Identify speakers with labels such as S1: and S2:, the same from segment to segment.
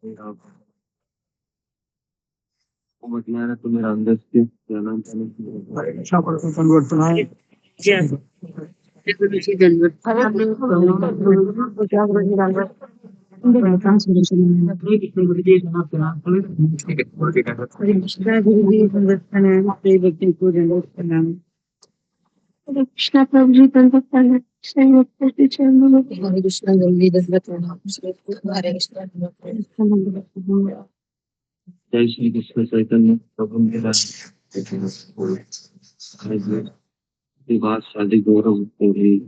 S1: आप को बतला रहा तो मेरा अंदर से क्या नाम था
S2: अच्छा परिवर्तन है। कृष्णा प्रभु जी हरे कृष्णा गंगी दशरथ हरे कृष्णा
S1: जय श्री कृष्ण चैतन्य प्रभु विवाह शादी गौरव हो रही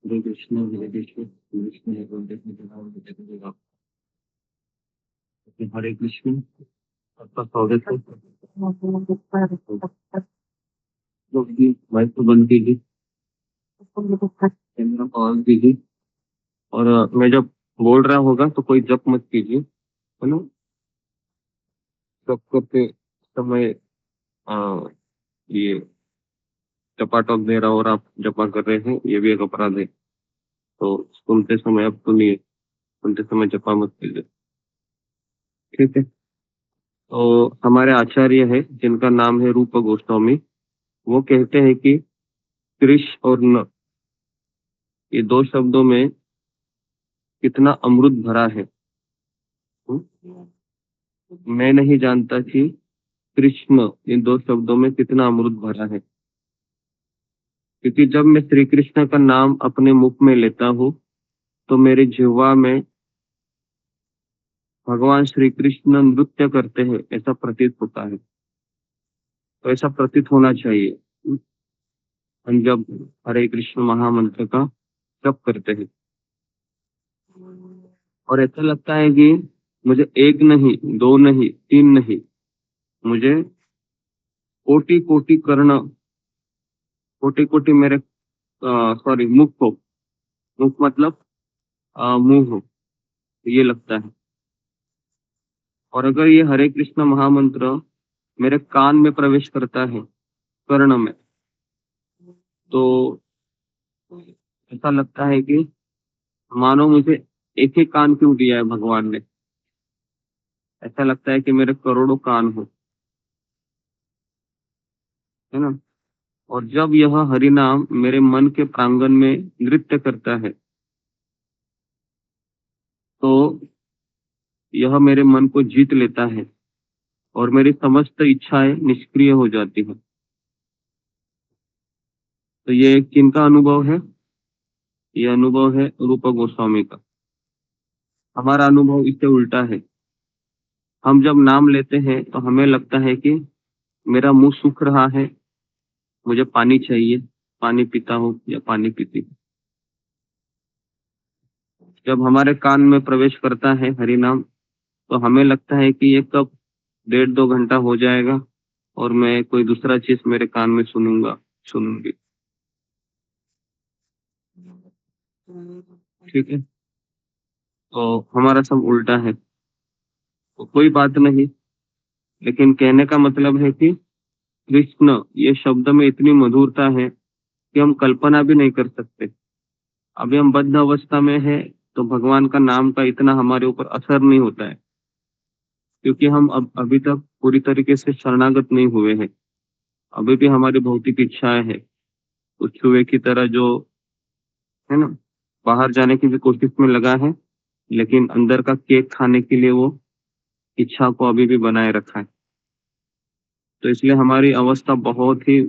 S1: हरे कृष्ण कृष्ण है हरे कृष्ण आपका स्वागत है माइक को बंद कीजिए कैमरा को ऑन कीजिए और मैं जब बोल रहा होगा तो कोई जप मत कीजिए है ना। जप करते समय ये टपाटप दे रहा और आप जपा कर रहे हैं, ये भी एक अपराध है। तो सुनते समय आप सुनिए, सुनते समय जपा मत कीजिए, ठीक है। तो हमारे आचार्य है जिनका नाम है रूप गोस्वामी, वो कहते हैं कि कृष और न, ये दो शब्दों में कितना अमृत भरा है। मैं नहीं जानता कि कृष्ण इन दो शब्दों में कितना अमृत भरा है, क्योंकि जब मैं श्री कृष्ण का नाम अपने मुख में लेता हूँ तो मेरे जिह्वा में भगवान श्री कृष्ण नृत्य करते हैं, ऐसा प्रतीत होता है। तो ऐसा प्रतीत होना चाहिए हम जब हरे कृष्ण महामंत्र का जप करते हैं। और ऐसा लगता है कि मुझे एक नहीं, दो नहीं, तीन नहीं, मुझे कोटि कोटि कर्ण, कोटि कोटि मेरे सॉरी मुख को, मुख मतलब मुंह हो, ये लगता है। और अगर ये हरे कृष्ण महामंत्र मेरे कान में प्रवेश करता है, कर्ण में, तो ऐसा लगता है कि मानो मुझे एक ही कान क्यों दिया है भगवान ने। ऐसा लगता है कि मेरे करोड़ों कान हो, है ना। और जब यह हरि नाम मेरे मन के प्रांगण में नृत्य करता है तो यह मेरे मन को जीत लेता है और मेरी समस्त इच्छाएं निष्क्रिय हो जाती हैं। तो ये किनका अनुभव है? ये अनुभव है रूप गोस्वामी का। हमारा अनुभव इससे उल्टा है। हम जब नाम लेते हैं तो हमें लगता है कि मेरा मुंह सूख रहा है, मुझे पानी चाहिए, पानी पीता हूँ या पानी पीती हूँ। जब हमारे कान में प्रवेश करता है हरि नाम तो हमें लगता है कि ये कब 1.5-2 घंटा हो जाएगा और मैं कोई दूसरा चीज मेरे कान में सुनूंगा, सुनूंगी, ठीक है। तो हमारा सब उल्टा है, तो कोई बात नहीं। लेकिन कहने का मतलब है कि कृष्ण ये शब्द में इतनी मधुरता है कि हम कल्पना भी नहीं कर सकते। अभी हम बद्ध अवस्था में है तो भगवान का नाम का इतना हमारे ऊपर असर नहीं होता है, क्योंकि हम अब अभी तक पूरी तरीके से शरणागत नहीं हुए हैं। अभी भी हमारी भौतिक इच्छाएं हैं, उस चूहे की तरह जो है ना, बाहर जाने की भी कोशिश में लगा है, लेकिन अंदर का केक खाने के लिए वो इच्छा को अभी भी बनाए रखा है। तो इसलिए हमारी अवस्था बहुत ही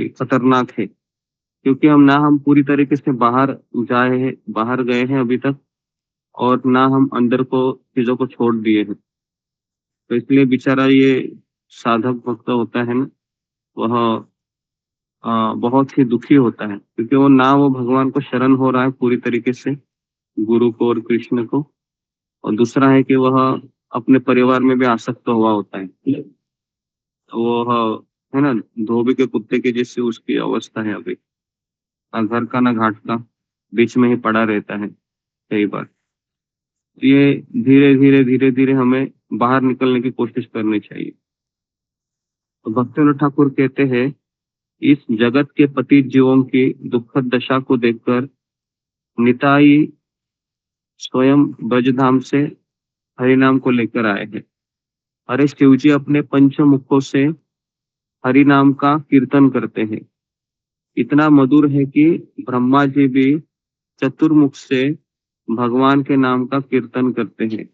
S1: खतरनाक है, क्योंकि हम पूरी तरीके से बाहर गए हैं अभी तक, और ना हम अंदर को चीजों को छोड़ दिए हैं। तो इसलिए बेचारा ये साधक भक्त होता है ना, वह बहुत ही दुखी होता है, क्योंकि वो भगवान को शरण हो रहा है पूरी तरीके से, गुरु को और कृष्ण को। और दूसरा है कि वह अपने परिवार में भी आसक्त हुआ होता है। तो वह है ना, धोबी के कुत्ते के जैसे उसकी अवस्था है अभी, ना घर का ना घाट का, बीच में ही पड़ा रहता है कई बार। ये धीरे धीरे हमें बाहर निकलने की कोशिश करनी चाहिए। तो भक्तिविनोद ठाकुर कहते हैं, इस जगत के पतित जीवों की दुखद दशा को देखकर निताई स्वयं ब्रजधाम से हरि नाम को लेकर आए हैं। अरे शिव जी अपने पंच मुखों से हरि नाम का कीर्तन करते हैं। इतना मधुर है कि ब्रह्मा जी भी चतुर्मुख से भगवान के नाम का कीर्तन करते हैं।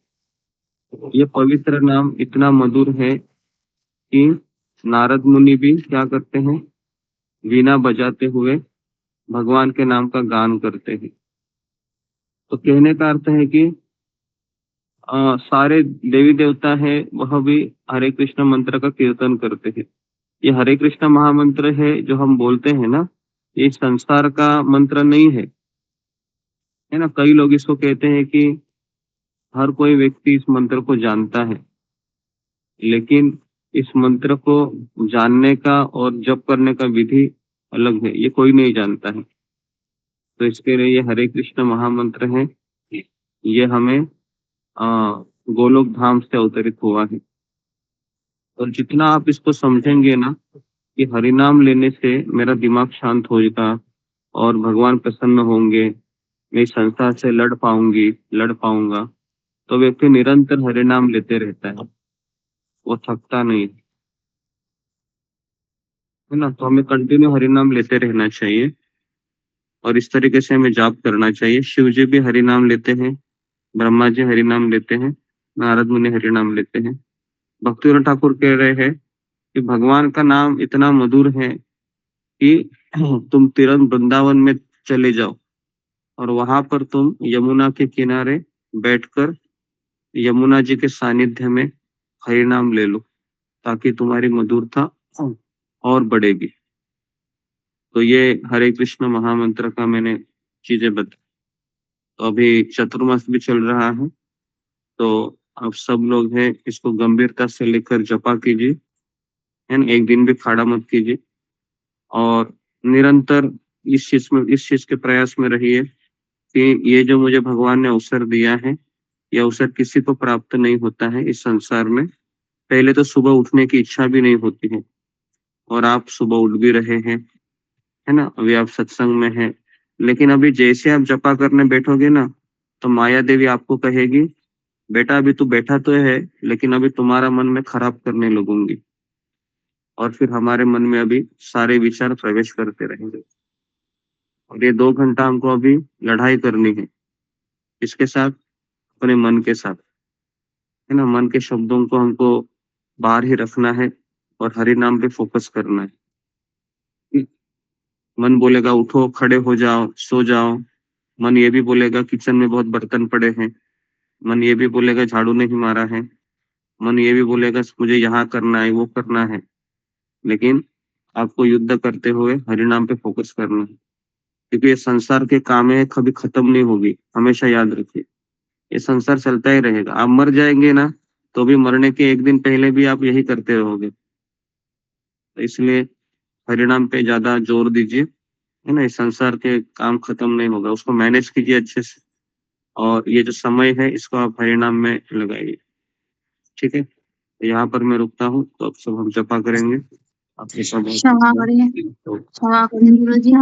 S1: ये पवित्र नाम इतना मधुर है कि नारद मुनि भी क्या करते हैं, वीणा बजाते हुए भगवान के नाम का गान करते हैं। तो कहने का अर्थ है कि सारे देवी देवता है वह भी हरे कृष्ण मंत्र का कीर्तन करते हैं। ये हरे कृष्ण महामंत्र है जो हम बोलते हैं ना, ये संसार का मंत्र नहीं है ना। कई लोग इसको कहते हैं कि हर कोई व्यक्ति इस मंत्र को जानता है, लेकिन इस मंत्र को जानने का और जप करने का विधि अलग है, ये कोई नहीं जानता है। तो इसके लिए ये हरे कृष्ण महामंत्र है, ये हमें गोलोक धाम से अवतरित हुआ है। और जितना आप इसको समझेंगे ना कि हरि नाम लेने से मेरा दिमाग शांत होगा और भगवान प्रसन्न होंगे, मैं इस संसार से लड़ पाऊंगा, तो व्यक्ति निरंतर हरि नाम लेते रहता है, वो थकता नहीं है ना। तो हमें कंटिन्यू हरि नाम लेते रहना चाहिए और इस तरीके से हमें जाप करना चाहिए। शिव जी भी हरि नाम लेते हैं, ब्रह्मा जी हरि नाम लेते हैं, नारद मुनि हरि नाम लेते हैं। भक्तिविनोद ठाकुर कह रहे हैं कि भगवान का नाम इतना मधुर है कि तुम तुरंत वृंदावन में चले जाओ और वहां पर तुम यमुना के किनारे बैठकर यमुना जी के सानिध्य में हरि नाम ले लो, ताकि तुम्हारी मधुरता और बढ़ेगी। तो ये हरे कृष्ण महामंत्र का मैंने चीजें बता। तो अभी चतुर्मास भी चल रहा है, तो आप सब लोग हैं इसको गंभीरता से लेकर जपा कीजिए, है ना। एक दिन भी खाड़ा मत कीजिए और निरंतर इस चीज के प्रयास में रहिए कि ये जो मुझे भगवान ने अवसर दिया है, ये अवसर किसी को प्राप्त नहीं होता है इस संसार में। पहले तो सुबह उठने की इच्छा भी नहीं होती है और आप सुबह उठ भी रहे हैं, है ना। अभी आप सत्संग में हैं, लेकिन अभी जैसे आप जपा करने बैठोगे ना, तो माया देवी आपको कहेगी, बेटा अभी तू बैठा तो है, लेकिन अभी तुम्हारा मन में खराब करने लगूंगी। और फिर हमारे मन में अभी सारे विचार प्रवेश करते रहेंगे। और ये 2 घंटा हमको अभी लड़ाई करनी है, इसके साथ, अपने मन के साथ, है ना। मन के शब्दों को हमको बाहर ही रखना है और हरि नाम पे फोकस करना है। मन बोलेगा उठो, खड़े हो जाओ, सो जाओ। मन ये भी बोलेगा किचन में बहुत बर्तन पड़े हैं। मन ये भी बोलेगा झाड़ू नहीं मारा है। मन ये भी बोलेगा मुझे यहाँ करना है, वो करना है। लेकिन आपको युद्ध करते हुए हरि नाम पे फोकस करना है, क्योंकि ये संसार के काम है, कभी खत्म नहीं होगी, हमेशा याद रखिए। ये संसार चलता ही रहेगा। आप मर जाएंगे ना, तो भी मरने के एक दिन पहले भी आप यही करते रहोगे। तो इसलिए हरिनाम पे ज्यादा जोर दीजिए, है ना। इस संसार के काम खत्म नहीं होगा, उसको मैनेज कीजिए अच्छे से। और ये जो समय है इसको आप हरिनाम में लगाइए, ठीक है। तो यहाँ पर मैं रुकता हूँ, तो अब सब हम जपा करेंगे। आपके सब
S2: क्षमा करें,
S1: तो
S2: क्षमा करें गुरु जी।